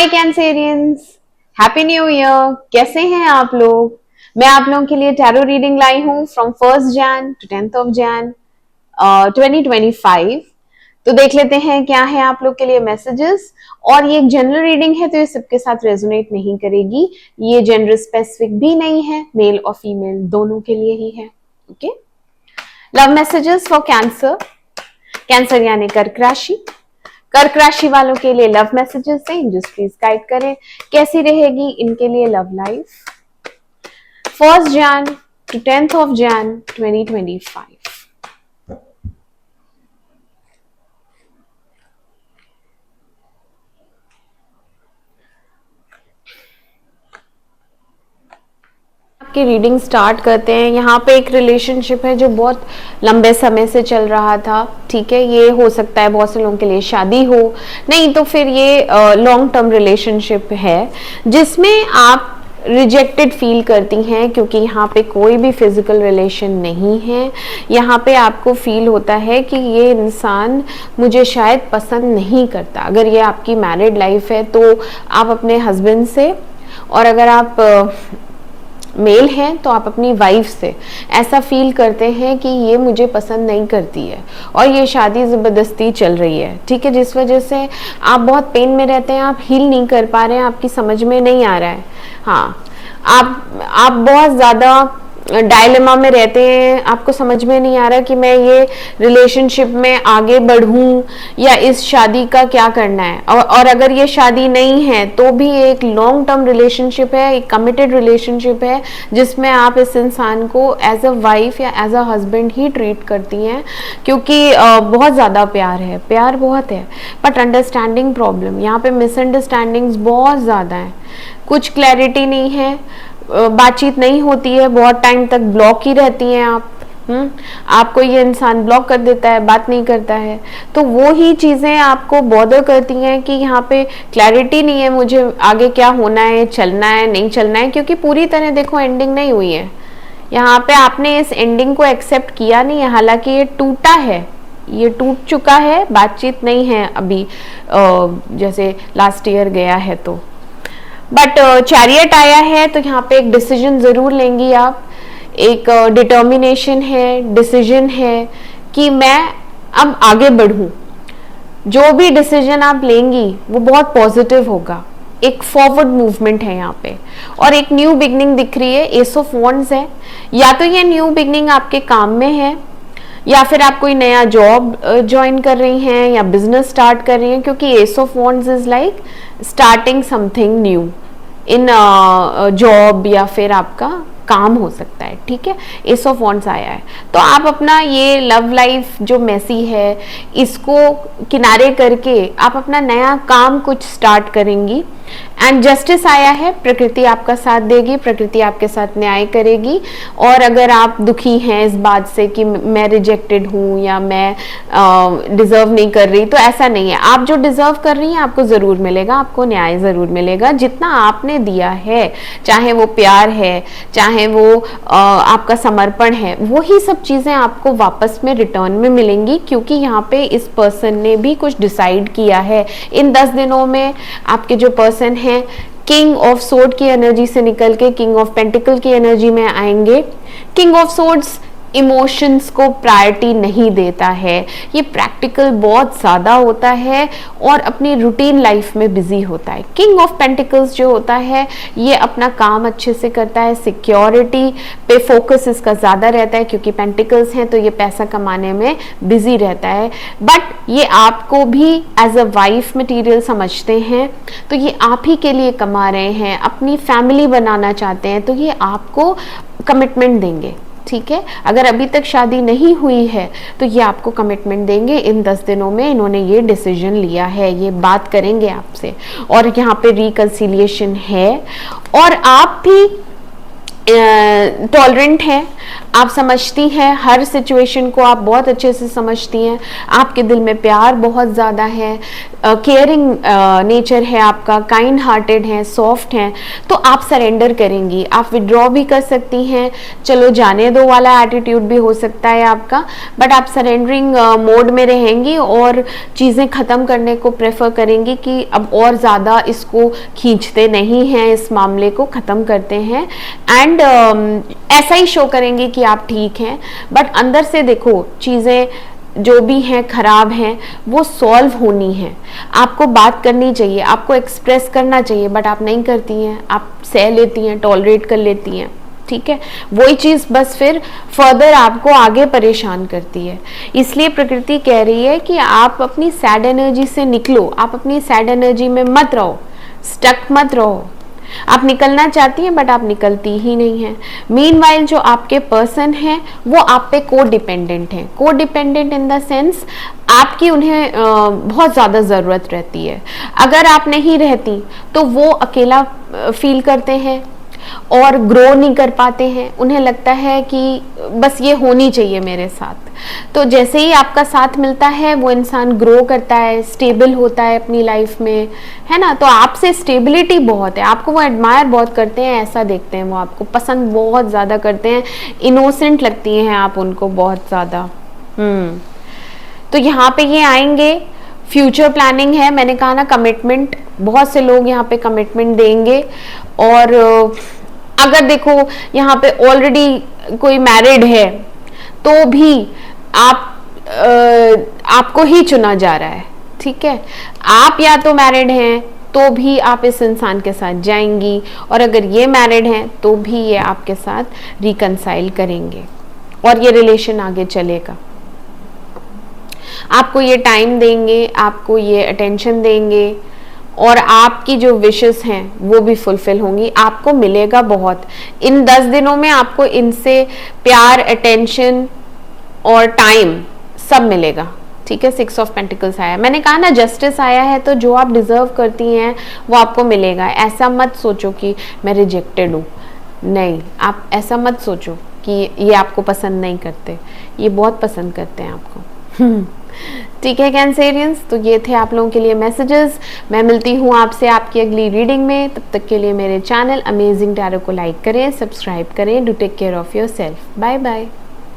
हाय Cancerians, happy new year. कैसे हैं आप लोग? मैं आप लोगों के लिए टैरो रीडिंग लाई हूँ from 1st Jan to 10th Jan 2025। तो देख लेते हैं क्या है आप लोग के लिए मैसेजेस। और ये एक जनरल रीडिंग है तो ये सबके साथ रेजोनेट नहीं करेगी। ये जेंडर स्पेसिफिक भी नहीं है, मेल और फीमेल दोनों के लिए ही है। Okay, love messages for cancer. Cancer यानी कर्क राशि। कर्क राशि वालों के लिए लव मैसेजेस हैं, एंजल्स प्लीज गाइड करें कैसी रहेगी इनके लिए love life 1st Jan to 10th Jan 2025। आपकी रीडिंग स्टार्ट करते हैं। यहाँ पे एक रिलेशनशिप है जो बहुत लंबे समय से चल रहा था। ठीक है, ये हो सकता है बहुत से लोगों के लिए शादी हो, नहीं तो फिर ये लॉन्ग टर्म रिलेशनशिप है जिसमें आप रिजेक्टेड फील करती हैं, क्योंकि यहाँ पे कोई भी फिजिकल रिलेशन नहीं है। यहाँ पे आपको फील होता है कि ये इंसान मुझे शायद पसंद नहीं करता। अगर ये आपकी मैरिड लाइफ है तो आप अपने हस्बैंड से, और अगर आप मेल हैं तो आप अपनी वाइफ से ऐसा फील करते हैं कि ये मुझे पसंद नहीं करती है और ये शादी ज़बरदस्ती चल रही है। ठीक है, जिस वजह से आप बहुत पेन में रहते हैं, आप हील नहीं कर पा रहे हैं, आपकी समझ में नहीं आ रहा है। हाँ, आप बहुत ज़्यादा डायलेमा में रहते हैं, आपको समझ में नहीं आ रहा कि मैं ये रिलेशनशिप में आगे बढ़ूं या इस शादी का क्या करना है। और अगर ये शादी नहीं है तो भी एक लॉन्ग टर्म रिलेशनशिप है, एक कमिटेड रिलेशनशिप है जिसमें आप इस इंसान को एज अ वाइफ या एज अ हस्बैंड ही ट्रीट करती हैं, क्योंकि बहुत ज़्यादा प्यार है, प्यार बहुत है, बट अंडरस्टैंडिंग प्रॉब्लम, यहाँ पे मिसअंडरस्टैंडिंग्स बहुत ज़्यादा है, कुछ क्लैरिटी नहीं है, बातचीत नहीं होती है, बहुत टाइम तक ब्लॉक ही रहती हैं आप। आपको ये इंसान ब्लॉक कर देता है, बात नहीं करता है, तो वो ही चीज़ें आपको बॉदर करती हैं कि यहाँ पे क्लैरिटी नहीं है, मुझे आगे क्या होना है, चलना है नहीं चलना है, क्योंकि पूरी तरह देखो एंडिंग नहीं हुई है। यहाँ पे आपने इस एंडिंग को एक्सेप्ट किया नहीं है, हालांकि ये टूटा है, ये टूट चुका है, बातचीत नहीं है अभी जैसे लास्ट ईयर गया है तो। बट चैरियट आया है तो यहाँ पे एक डिसीजन जरूर लेंगी आप, एक डिटर्मिनेशन है, डिसीजन है कि मैं अब आगे बढ़ूं। जो भी डिसीजन आप लेंगी वो बहुत पॉजिटिव होगा, एक फॉरवर्ड मूवमेंट है यहाँ पे, और एक न्यू बिगनिंग दिख रही है। एस ऑफ वॉन्ड्स है, या तो ये न्यू बिगनिंग आपके काम में है, या फिर आप कोई नया जॉब ज्वाइन कर रही हैं या बिजनेस स्टार्ट कर रही हैं, क्योंकि S of wands is like starting something new in job या फिर आपका काम हो सकता है। ठीक है, एस ऑफ वॉन्ड्स आया है तो आप अपना ये लव लाइफ जो मैसी है इसको किनारे करके आप अपना नया काम कुछ स्टार्ट करेंगी। एंड जस्टिस आया है, प्रकृति आपका साथ देगी, प्रकृति आपके साथ न्याय करेगी। और अगर आप दुखी हैं इस बात से कि मैं रिजेक्टेड हूँ या मैं डिजर्व नहीं कर रही, तो ऐसा नहीं है, आप जो डिजर्व कर रही हैं आपको ज़रूर मिलेगा, आपको न्याय ज़रूर मिलेगा। जितना आपने दिया है, चाहे वो प्यार है, चाहे वो आपका समर्पण है, वही सब चीज़ें आपको वापस में रिटर्न में मिलेंगी, क्योंकि यहाँ पे इस पर्सन ने भी कुछ डिसाइड किया है। इन 10 दिनों में आपके जो पर्सन है किंग ऑफ सोर्ड की एनर्जी से निकल के किंग ऑफ पेंटिकल की एनर्जी में आएंगे। किंग ऑफ सोर्ड्स इमोशंस को प्रायोरिटी नहीं देता है, ये प्रैक्टिकल बहुत ज़्यादा होता है और अपनी रूटीन लाइफ में बिजी होता है। किंग ऑफ पेंटिकल्स जो होता है ये अपना काम अच्छे से करता है, सिक्योरिटी पे फोकस इसका ज़्यादा रहता है, क्योंकि पेंटिकल्स हैं तो ये पैसा कमाने में बिजी रहता है। बट ये आपको भी एज अ वाइफ मटीरियल समझते हैं, तो ये आप ही के लिए कमा रहे हैं, अपनी फैमिली बनाना चाहते हैं, तो ये आपको कमिटमेंट देंगे। ठीक है, अगर अभी तक शादी नहीं हुई है तो ये आपको कमिटमेंट देंगे। इन 10 दिनों में इन्होंने ये डिसीजन लिया है, ये बात करेंगे आपसे, और यहाँ पे रिकंसिलिएशन है। और आप भी टॉलरेंट है, आप समझती हैं हर सिचुएशन को, आप बहुत अच्छे से समझती हैं, आपके दिल में प्यार बहुत ज़्यादा है, केयरिंग नेचर है आपका, काइंड हार्टेड है, सॉफ्ट हैं, तो आप सरेंडर करेंगी। आप विड्रॉ भी कर सकती हैं, चलो जाने दो वाला एटीट्यूड भी हो सकता है आपका, बट आप सरेंडरिंग मोड में रहेंगी और चीज़ें ख़त्म करने को प्रेफर करेंगी कि अब और ज़्यादा इसको खींचते नहीं हैं, इस मामले को ख़त्म करते हैं, एंड ऐसा ही शो करेंगे कि आप ठीक हैं, बट अंदर से देखो चीज़ें जो भी हैं खराब हैं वो सॉल्व होनी है। आपको बात करनी चाहिए, आपको एक्सप्रेस करना चाहिए, बट आप नहीं करती हैं, आप सह लेती हैं, टॉलरेट कर लेती हैं, ठीक है। वही चीज़ बस फिर फर्दर आपको आगे परेशान करती है। इसलिए प्रकृति कह रही है कि आप अपनी सैड एनर्जी से निकलो, आप अपनी सैड एनर्जी में मत रहो, स्टक मत रहो। आप निकलना चाहती हैं बट आप निकलती ही नहीं हैं। मीनवाइल जो आपके पर्सन हैं वो आप पे को डिपेंडेंट हैं। को डिपेंडेंट इन द सेंस आपकी उन्हें बहुत ज़्यादा ज़रूरत रहती है। अगर आप नहीं रहती तो वो अकेला फील करते हैं और ग्रो नहीं कर पाते हैं। उन्हें लगता है कि बस ये होनी चाहिए मेरे साथ। तो जैसे ही आपका साथ मिलता है वो इंसान ग्रो करता है, स्टेबल होता है अपनी लाइफ में, है ना। तो आपसे स्टेबिलिटी बहुत है, आपको वो एडमायर बहुत करते हैं, ऐसा देखते हैं, वो आपको पसंद बहुत ज़्यादा करते हैं, इनोसेंट लगती हैं आप उनको बहुत ज़्यादा। तो यहाँ पे ये आएंगे, फ्यूचर प्लानिंग है, मैंने कहा ना कमिटमेंट, बहुत से लोग यहाँ पे कमिटमेंट देंगे। और अगर देखो यहाँ पे ऑलरेडी कोई मैरिड है तो भी आपको ही चुना जा रहा है, ठीक है। आप या तो मैरिड हैं तो भी आप इस इंसान के साथ जाएंगी, और अगर ये मैरिड हैं तो भी ये आपके साथ रिकंसाइल करेंगे और ये रिलेशन आगे चलेगा। आपको ये टाइम देंगे, आपको ये अटेंशन देंगे, और आपकी जो विशेस हैं वो भी फुलफिल होंगी। आपको मिलेगा बहुत इन 10 दिनों में, आपको इनसे प्यार, अटेंशन और टाइम सब मिलेगा, ठीक है। 6 ऑफ पेंटिकल्स आया, मैंने कहा ना जस्टिस आया है, तो जो आप डिजर्व करती हैं वो आपको मिलेगा। ऐसा मत सोचो कि मैं रिजेक्टेड हूँ, नहीं, आप ऐसा मत सोचो कि ये आपको पसंद नहीं करते, ये बहुत पसंद करते हैं आपको। ठीक है कैंसेरियंस, तो ये थे आप लोगों के लिए मैसेजेस। मैं मिलती हूँ आपसे आपकी अगली रीडिंग में। तब तक के लिए मेरे चैनल अमेजिंग टैरो को लाइक करें, सब्सक्राइब करें। Do take care of your self. Bye bye.